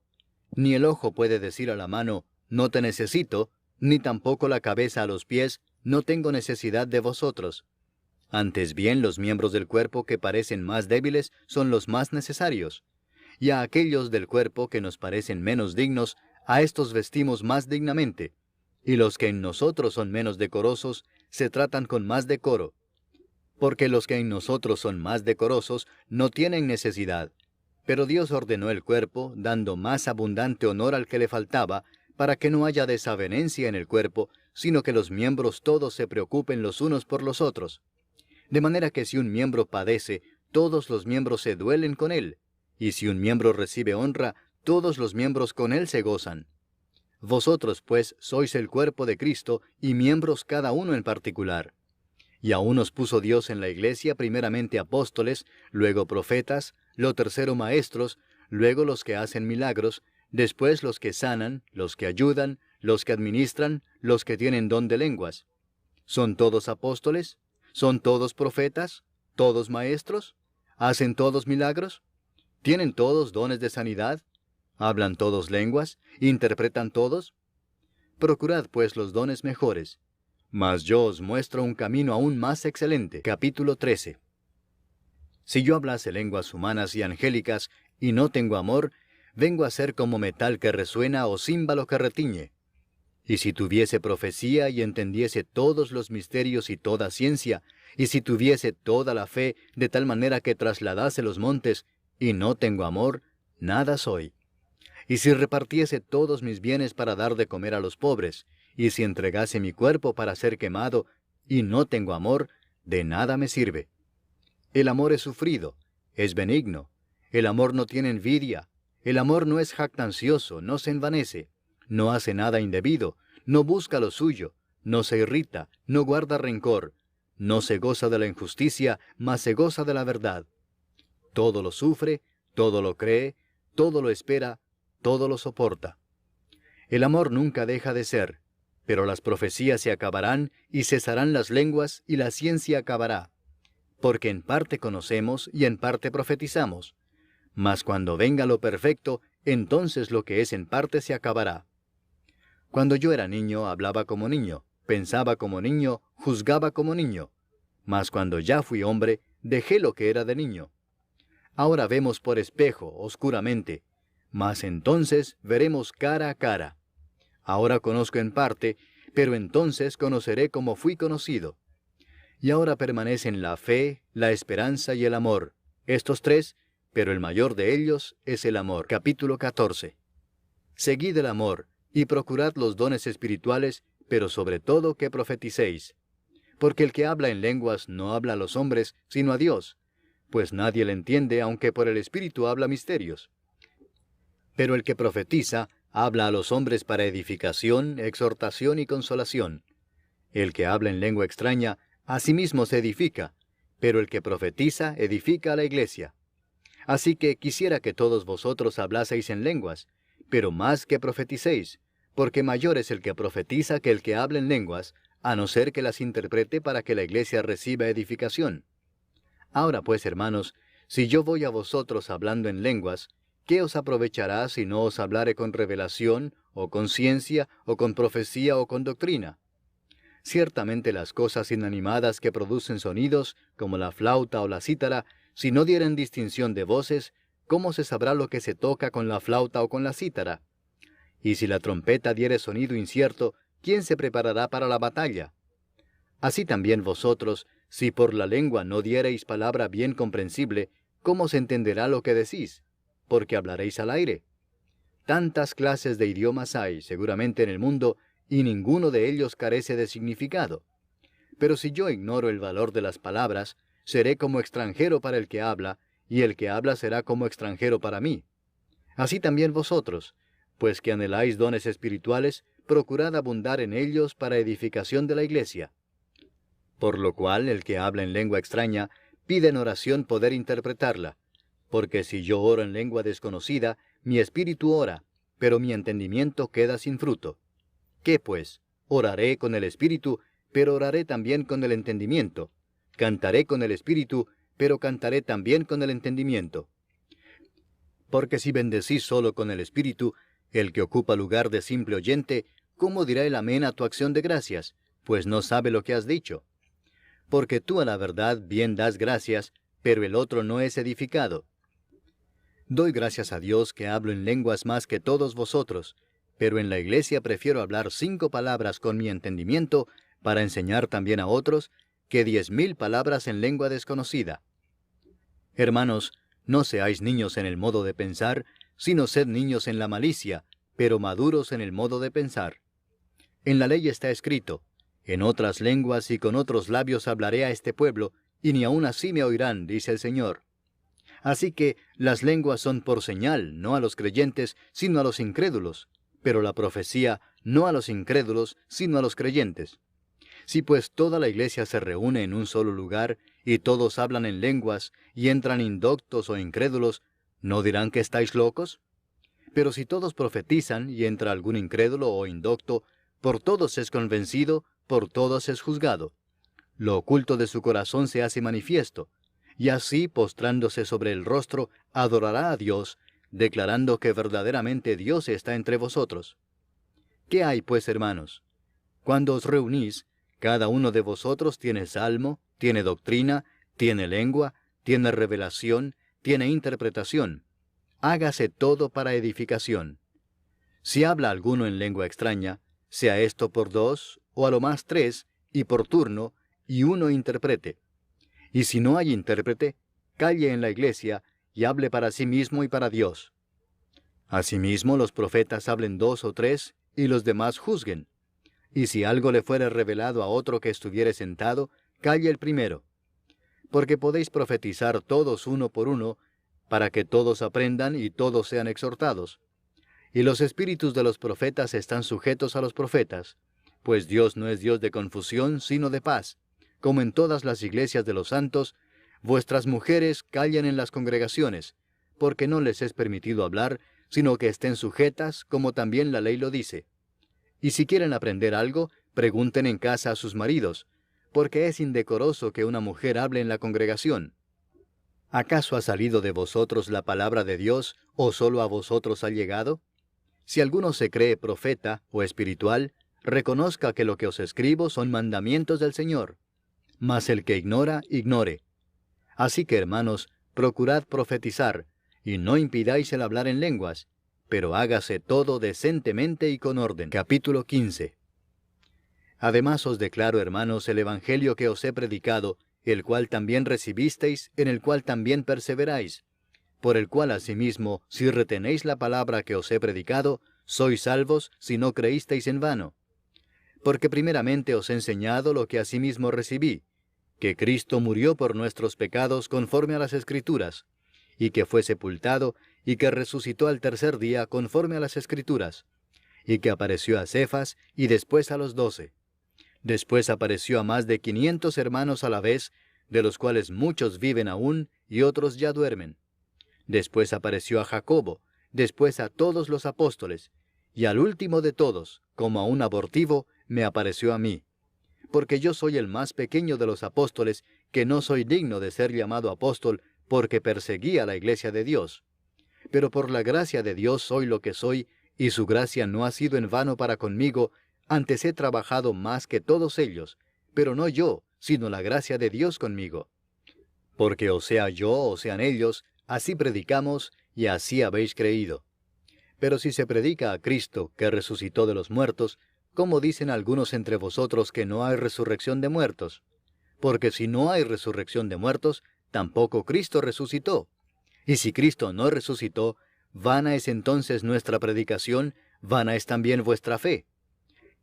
Ni el ojo puede decir a la mano, no te necesito, ni tampoco la cabeza a los pies, no tengo necesidad de vosotros. Antes bien, los miembros del cuerpo que parecen más débiles son los más necesarios. Y a aquellos del cuerpo que nos parecen menos dignos, a estos vestimos más dignamente. Y los que en nosotros son menos decorosos, se tratan con más decoro. Porque los que en nosotros son más decorosos no tienen necesidad. Pero Dios ordenó el cuerpo, dando más abundante honor al que le faltaba, para que no haya desavenencia en el cuerpo, sino que los miembros todos se preocupen los unos por los otros. De manera que si un miembro padece, todos los miembros se duelen con él, y si un miembro recibe honra, todos los miembros con él se gozan. Vosotros, pues, sois el cuerpo de Cristo, y miembros cada uno en particular. Y a unos puso Dios en la iglesia primeramente apóstoles, luego profetas, lo tercero maestros, luego los que hacen milagros, después los que sanan, los que ayudan, los que administran, los que tienen don de lenguas. ¿Son todos apóstoles? ¿Son todos profetas? ¿Todos maestros? ¿Hacen todos milagros? ¿Tienen todos dones de sanidad? ¿Hablan todos lenguas? ¿Interpretan todos? Procurad pues los dones mejores. Mas yo os muestro un camino aún más excelente. Capítulo 13. Si yo hablase lenguas humanas y angélicas, y no tengo amor, vengo a ser como metal que resuena o címbalo que retiñe. Y si tuviese profecía y entendiese todos los misterios y toda ciencia, y si tuviese toda la fe de tal manera que trasladase los montes, y no tengo amor, nada soy. Y si repartiese todos mis bienes para dar de comer a los pobres, y si entregase mi cuerpo para ser quemado, y no tengo amor, de nada me sirve. El amor es sufrido, es benigno. El amor no tiene envidia. El amor no es jactancioso, no se envanece, no hace nada indebido, no busca lo suyo, no se irrita, no guarda rencor, no se goza de la injusticia, mas se goza de la verdad. Todo lo sufre, todo lo cree, todo lo espera, todo lo soporta. El amor nunca deja de ser, pero las profecías se acabarán y cesarán las lenguas y la ciencia acabará. Porque en parte conocemos y en parte profetizamos. Mas cuando venga lo perfecto, entonces lo que es en parte se acabará. Cuando yo era niño, hablaba como niño, pensaba como niño, juzgaba como niño. Mas cuando ya fui hombre, dejé lo que era de niño. Ahora vemos por espejo, oscuramente, mas entonces veremos cara a cara. Ahora conozco en parte, pero entonces conoceré como fui conocido. Y ahora permanecen la fe, la esperanza y el amor, estos tres, pero el mayor de ellos es el amor. Capítulo 14. Seguid el amor, y procurad los dones espirituales, pero sobre todo que profeticéis. Porque el que habla en lenguas no habla a los hombres, sino a Dios, pues nadie le entiende, aunque por el Espíritu habla misterios. Pero el que profetiza habla a los hombres para edificación, exhortación y consolación. El que habla en lengua extraña, a sí mismo se edifica, pero el que profetiza edifica a la iglesia. Así que quisiera que todos vosotros hablaseis en lenguas, pero más que profeticéis, porque mayor es el que profetiza que el que habla en lenguas, a no ser que las interprete para que la iglesia reciba edificación. Ahora pues, hermanos, si yo voy a vosotros hablando en lenguas, ¿qué os aprovechará si no os hablare con revelación, o con ciencia, o con profecía, o con doctrina? Ciertamente las cosas inanimadas que producen sonidos, como la flauta o la cítara, si no dieren distinción de voces, ¿cómo se sabrá lo que se toca con la flauta o con la cítara? Y si la trompeta diere sonido incierto, ¿quién se preparará para la batalla? Así también vosotros, si por la lengua no diereis palabra bien comprensible, ¿cómo se entenderá lo que decís? Porque hablaréis al aire. Tantas clases de idiomas hay, seguramente, en el mundo, y ninguno de ellos carece de significado. Pero si yo ignoro el valor de las palabras, seré como extranjero para el que habla, y el que habla será como extranjero para mí. Así también vosotros, pues que anheláis dones espirituales, procurad abundar en ellos para edificación de la iglesia. Por lo cual el que habla en lengua extraña, pide en oración poder interpretarla, porque si yo oro en lengua desconocida, mi espíritu ora, pero mi entendimiento queda sin fruto. ¿Qué pues? Oraré con el espíritu, pero oraré también con el entendimiento. Cantaré con el espíritu, pero cantaré también con el entendimiento. Porque si bendecís solo con el espíritu, el que ocupa lugar de simple oyente, ¿cómo dirá el amén a tu acción de gracias? Pues no sabe lo que has dicho. Porque tú a la verdad bien das gracias, pero el otro no es edificado. Doy gracias a Dios que hablo en lenguas más que todos vosotros, pero en la iglesia prefiero hablar 5 palabras con mi entendimiento para enseñar también a otros, que 10.000 palabras en lengua desconocida. Hermanos, no seáis niños en el modo de pensar, sino sed niños en la malicia, pero maduros en el modo de pensar. En la ley está escrito: en otras lenguas y con otros labios hablaré a este pueblo, y ni aun así me oirán, dice el Señor. Así que las lenguas son por señal, no a los creyentes, sino a los incrédulos, pero la profecía no a los incrédulos, sino a los creyentes. Si pues toda la iglesia se reúne en un solo lugar, y todos hablan en lenguas, y entran indoctos o incrédulos, ¿no dirán que estáis locos? Pero si todos profetizan, y entra algún incrédulo o indocto, por todos es convencido, por todos es juzgado. Lo oculto de su corazón se hace manifiesto, y así, postrándose sobre el rostro, adorará a Dios, declarando que verdaderamente Dios está entre vosotros. ¿Qué hay, pues, hermanos? Cuando os reunís, cada uno de vosotros tiene salmo, tiene doctrina, tiene lengua, tiene revelación, tiene interpretación. Hágase todo para edificación. Si habla alguno en lengua extraña, sea esto por 2, o a lo más 3, y por turno, y uno interprete. Y si no hay intérprete, calle en la iglesia, y hable para sí mismo y para Dios. Asimismo, los profetas hablen 2 o 3, y los demás juzguen. Y si algo le fuere revelado a otro que estuviere sentado, calle el primero. Porque podéis profetizar todos uno por uno, para que todos aprendan y todos sean exhortados. Y los espíritus de los profetas están sujetos a los profetas, pues Dios no es Dios de confusión, sino de paz. Como en todas las iglesias de los santos, vuestras mujeres callen en las congregaciones, porque no les es permitido hablar, sino que estén sujetas, como también la ley lo dice. Y si quieren aprender algo, pregunten en casa a sus maridos, porque es indecoroso que una mujer hable en la congregación. ¿Acaso ha salido de vosotros la palabra de Dios, o solo a vosotros ha llegado? Si alguno se cree profeta o espiritual, reconozca que lo que os escribo son mandamientos del Señor. Mas el que ignora, ignore. Así que, hermanos, procurad profetizar, y no impidáis el hablar en lenguas, pero hágase todo decentemente y con orden. Capítulo 15. Además os declaro, hermanos, el evangelio que os he predicado, el cual también recibisteis, en el cual también perseveráis, por el cual asimismo, si retenéis la palabra que os he predicado, sois salvos si no creísteis en vano. Porque primeramente os he enseñado lo que asimismo recibí, que Cristo murió por nuestros pecados conforme a las Escrituras, y que fue sepultado, y que resucitó al tercer día conforme a las Escrituras, y que apareció a Cefas y después a los 12. Después apareció a más de 500 hermanos a la vez, de los cuales muchos viven aún y otros ya duermen. Después apareció a Jacobo, después a todos los apóstoles, y al último de todos, como a un abortivo, me apareció a mí. Porque yo soy el más pequeño de los apóstoles, que no soy digno de ser llamado apóstol, porque perseguí a la iglesia de Dios. Pero por la gracia de Dios soy lo que soy, y su gracia no ha sido en vano para conmigo, antes he trabajado más que todos ellos, pero no yo, sino la gracia de Dios conmigo. Porque o sea yo o sean ellos, así predicamos, y así habéis creído. Pero si se predica a Cristo, que resucitó de los muertos, ¿cómo dicen algunos entre vosotros que no hay resurrección de muertos? Porque si no hay resurrección de muertos, tampoco Cristo resucitó. Y si Cristo no resucitó, vana es entonces nuestra predicación, vana es también vuestra fe.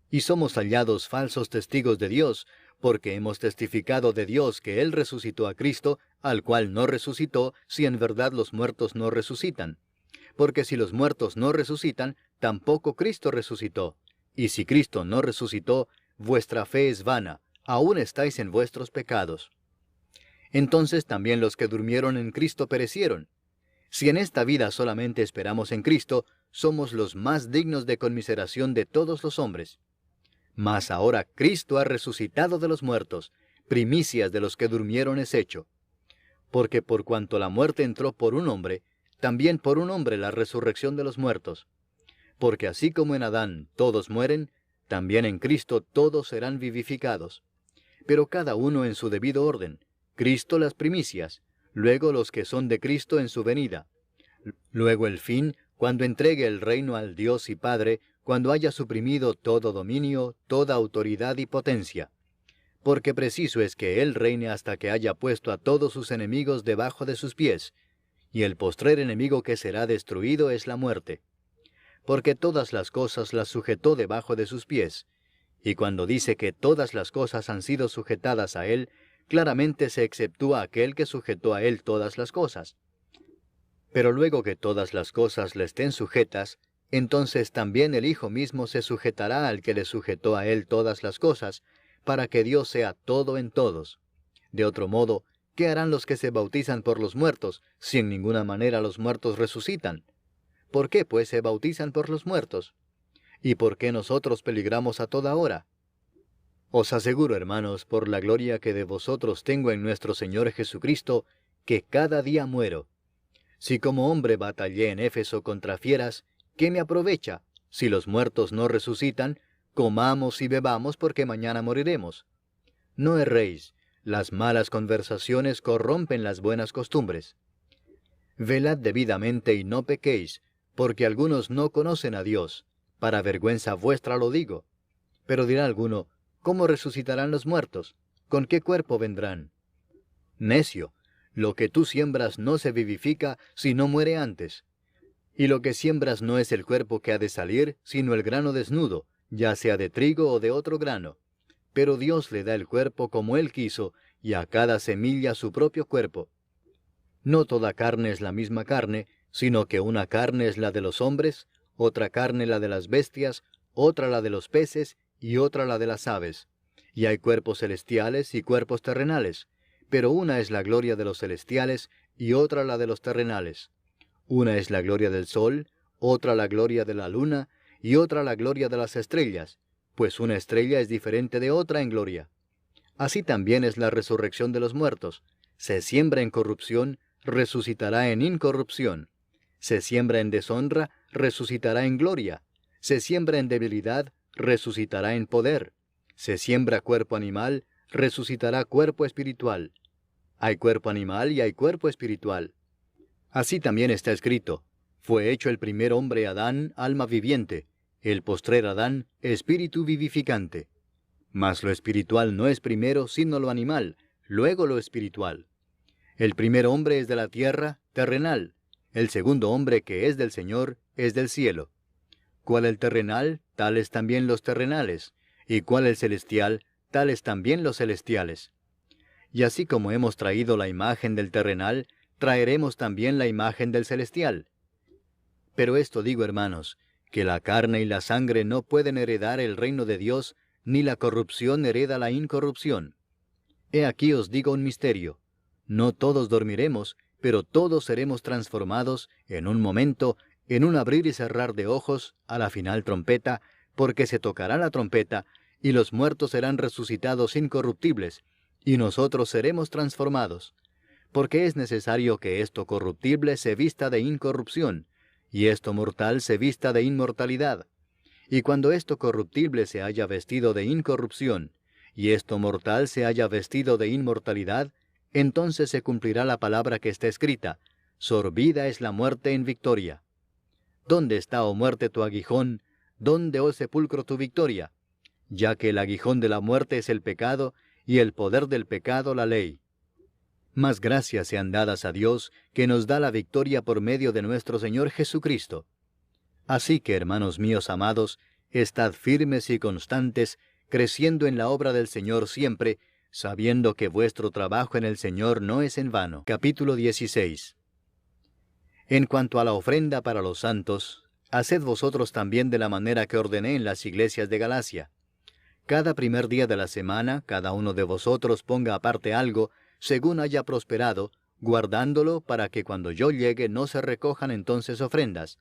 Y somos hallados falsos testigos de Dios, porque hemos testificado de Dios que Él resucitó a Cristo, al cual no resucitó, si en verdad los muertos no resucitan. Porque si los muertos no resucitan, tampoco Cristo resucitó. Y si Cristo no resucitó, vuestra fe es vana, aún estáis en vuestros pecados. Entonces también los que durmieron en Cristo perecieron. Si en esta vida solamente esperamos en Cristo, somos los más dignos de conmiseración de todos los hombres. Mas ahora Cristo ha resucitado de los muertos, primicias de los que durmieron es hecho. Porque por cuanto la muerte entró por un hombre, también por un hombre la resurrección de los muertos. Porque así como en Adán todos mueren, también en Cristo todos serán vivificados. Pero cada uno en su debido orden, Cristo las primicias, luego los que son de Cristo en su venida. Luego el fin, cuando entregue el reino al Dios y Padre, cuando haya suprimido todo dominio, toda autoridad y potencia. Porque preciso es que Él reine hasta que haya puesto a todos sus enemigos debajo de sus pies, y el postrer enemigo que será destruido es la muerte. Porque todas las cosas las sujetó debajo de sus pies, y cuando dice que todas las cosas han sido sujetadas a Él, claramente se exceptúa aquel que sujetó a Él todas las cosas. Pero luego que todas las cosas le estén sujetas, entonces también el Hijo mismo se sujetará al que le sujetó a Él todas las cosas, para que Dios sea todo en todos. De otro modo, ¿qué harán los que se bautizan por los muertos, si en ninguna manera los muertos resucitan? ¿Por qué, pues, se bautizan por los muertos? ¿Y por qué nosotros peligramos a toda hora? Os aseguro, hermanos, por la gloria que de vosotros tengo en nuestro Señor Jesucristo, que cada día muero. Si como hombre batallé en Éfeso contra fieras, ¿qué me aprovecha? Si los muertos no resucitan, comamos y bebamos porque mañana moriremos. No erréis, las malas conversaciones corrompen las buenas costumbres. Velad debidamente y no pequéis, porque algunos no conocen a Dios. Para vergüenza vuestra lo digo. Pero dirá alguno, ¿cómo resucitarán los muertos? ¿Con qué cuerpo vendrán? Necio, lo que tú siembras no se vivifica si no muere antes. Y lo que siembras no es el cuerpo que ha de salir, sino el grano desnudo, ya sea de trigo o de otro grano. Pero Dios le da el cuerpo como Él quiso, y a cada semilla su propio cuerpo. No toda carne es la misma carne, sino que una carne es la de los hombres, otra carne la de las bestias, otra la de los peces, y otra la de las aves. Y hay cuerpos celestiales y cuerpos terrenales, pero una es la gloria de los celestiales, y otra la de los terrenales. Una es la gloria del sol, otra la gloria de la luna, y otra la gloria de las estrellas, pues una estrella es diferente de otra en gloria. Así también es la resurrección de los muertos. Se siembra en corrupción, resucitará en incorrupción. Se siembra en deshonra, resucitará en gloria. Se siembra en debilidad, resucitará en poder. Se siembra cuerpo animal, resucitará cuerpo espiritual. Hay cuerpo animal y hay cuerpo espiritual. Así también está escrito, fue hecho el primer hombre Adán, alma viviente, el postrer Adán, espíritu vivificante. Mas lo espiritual no es primero, sino lo animal, luego lo espiritual. El primer hombre es de la tierra, terrenal. El segundo hombre que es del Señor, es del cielo. Cual el terrenal, tales también los terrenales. y cuál el celestial, tales también los celestiales. Y así como hemos traído la imagen del terrenal, traeremos también la imagen del celestial. Pero esto digo, hermanos, que la carne y la sangre no pueden heredar el reino de Dios, ni la corrupción hereda la incorrupción. He aquí os digo un misterio. No todos dormiremos, pero todos seremos transformados en un momento, en un abrir y cerrar de ojos, a la final trompeta, porque se tocará la trompeta, y los muertos serán resucitados incorruptibles, y nosotros seremos transformados. Porque es necesario que esto corruptible se vista de incorrupción, y esto mortal se vista de inmortalidad. Y cuando esto corruptible se haya vestido de incorrupción, y esto mortal se haya vestido de inmortalidad, entonces se cumplirá la palabra que está escrita: sorbida es la muerte en victoria. ¿Dónde está, oh muerte, tu aguijón? ¿Dónde, oh sepulcro, tu victoria? Ya que el aguijón de la muerte es el pecado, y el poder del pecado la ley. Mas gracias sean dadas a Dios, que nos da la victoria por medio de nuestro Señor Jesucristo. Así que, hermanos míos amados, estad firmes y constantes, creciendo en la obra del Señor siempre, sabiendo que vuestro trabajo en el Señor no es en vano. Capítulo 16. En cuanto a la ofrenda para los santos, haced vosotros también de la manera que ordené en las iglesias de Galacia. Cada primer día de la semana, cada uno de vosotros ponga aparte algo, según haya prosperado, guardándolo para que cuando yo llegue no se recojan entonces ofrendas.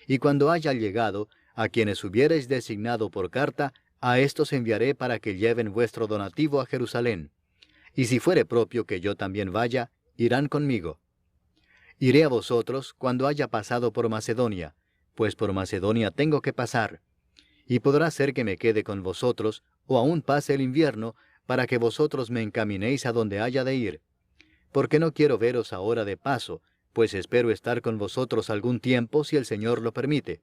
Y cuando haya llegado, a quienes hubiereis designado por carta, a éstos enviaré para que lleven vuestro donativo a Jerusalén. Y si fuere propio que yo también vaya, irán conmigo. Iré a vosotros cuando haya pasado por Macedonia, pues por Macedonia tengo que pasar. Y podrá ser que me quede con vosotros, o aún pase el invierno, para que vosotros me encaminéis a donde haya de ir. Porque no quiero veros ahora de paso, pues espero estar con vosotros algún tiempo si el Señor lo permite.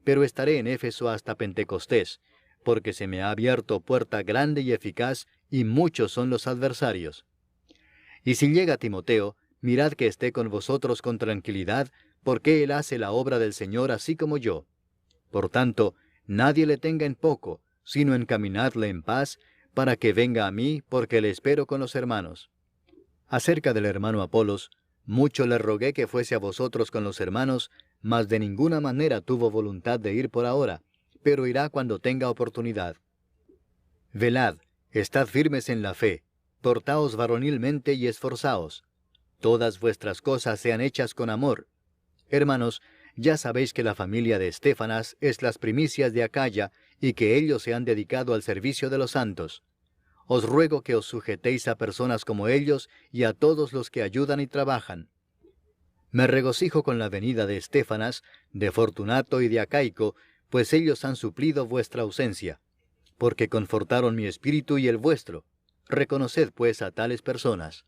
Pero estaré en Éfeso hasta Pentecostés, porque se me ha abierto puerta grande y eficaz, y muchos son los adversarios. Y si llega Timoteo, mirad que esté con vosotros con tranquilidad, porque él hace la obra del Señor así como yo. Por tanto, nadie le tenga en poco, sino encaminadle en paz, para que venga a mí, porque le espero con los hermanos. Acerca del hermano Apolos, mucho le rogué que fuese a vosotros con los hermanos, mas de ninguna manera tuvo voluntad de ir por ahora, pero irá cuando tenga oportunidad. Velad, estad firmes en la fe, portaos varonilmente y esforzaos. Todas vuestras cosas sean hechas con amor. Hermanos, ya sabéis que la familia de Estéfanas es las primicias de Acaya, y que ellos se han dedicado al servicio de los santos. Os ruego que os sujetéis a personas como ellos y a todos los que ayudan y trabajan. Me regocijo con la venida de Estéfanas, de Fortunato y de Acaico, pues ellos han suplido vuestra ausencia, porque confortaron mi espíritu y el vuestro. Reconoced pues a tales personas.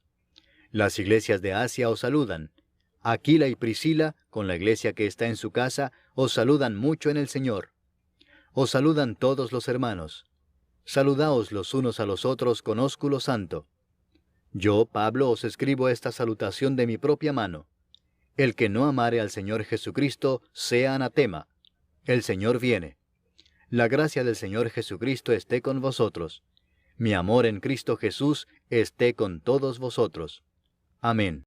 Las iglesias de Asia os saludan. Aquila y Priscila, con la iglesia que está en su casa, os saludan mucho en el Señor. Os saludan todos los hermanos. Saludaos los unos a los otros con ósculo santo. Yo, Pablo, os escribo esta salutación de mi propia mano. El que no amare al Señor Jesucristo, sea anatema. El Señor viene. La gracia del Señor Jesucristo esté con vosotros. Mi amor en Cristo Jesús esté con todos vosotros. Amén.